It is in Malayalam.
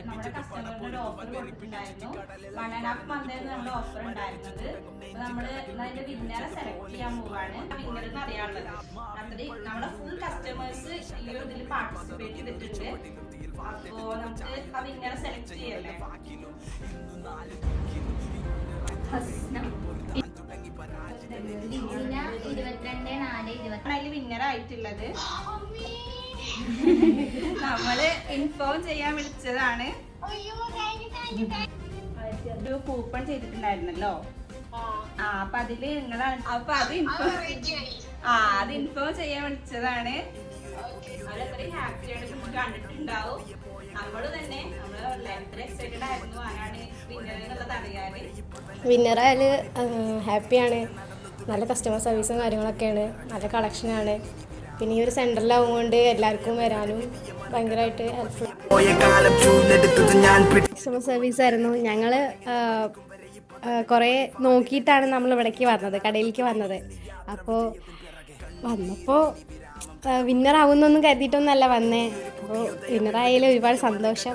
നമ്മുടെ കസ്റ്റമറിന് ഒരു ഓഫർ കൊടുത്തിട്ടുണ്ടായിരുന്നു. 1.5 month നമ്മുടെ ഓഫർ ഉണ്ടായിരുന്നത്. നമ്മള് അതിന്റെ വിന്നറെ സെലക്ട് ചെയ്യാൻ പോവാണ്. വിന്നർ എന്ന് അറിയാനുള്ളത് അത്രയും നമ്മുടെ ഫുൾ കസ്റ്റമേഴ്സ് ഈ ഒരു ഇതിൽ പാർട്ടിസിപ്പേറ്റ് ചെയ്തിട്ടുണ്ട്. അപ്പോ നമുക്ക് ആ വിന്നറെ സെലക്ട് ചെയ്യല്ലേ. അതിൽ വിന്നർ ആയിട്ടുള്ളത് നമ്മള് ഇൻഫോം ചെയ്യാൻ വിളിച്ചതാണ്. ഒരു കൂപ്പൺ ചെയ്തിട്ടുണ്ടായിരുന്നല്ലോ. അപ്പൊ അതില് നിങ്ങളാണ്. അപ്പൊ അത് ഇൻഫോം ചെയ്യാൻ വിളിച്ചതാണ്. അവരത്രയും ഹാപ്പിയാണ് കണ്ടിട്ടുണ്ടാവും. നമ്മള് തന്നെ നമ്മള് എത്ര എക്സൈറ്റഡ് ആയിരുന്നു ആരാണ് വിന്നർ എന്നുള്ളത് അറിയാന്. വിന്നറായാല് ഹാപ്പിയാണ്. നല്ല കസ്റ്റമർ സർവീസും കാര്യങ്ങളൊക്കെയാണ്. നല്ല കളക്ഷനാണ്. പിന്നെ ഈ ഒരു സെന്ററിലാവുകൊണ്ട് എല്ലാവർക്കും വരാനും ഭയങ്കരമായിട്ട് ഹെൽപ്ഫുൾ. കസ്റ്റമർ സർവീസ് ആയിരുന്നു. ഞങ്ങൾ കുറേ നോക്കിയിട്ടാണ് നമ്മൾ ഇവിടേക്ക് വന്നത്, കടയിലേക്ക് വന്നത്. അപ്പോൾ വന്നപ്പോൾ വിന്നറാവുന്നൊന്നും കരുതിയിട്ടൊന്നല്ല വന്നേ. അപ്പോൾ വിന്നറായാലും ഒരുപാട് സന്തോഷം.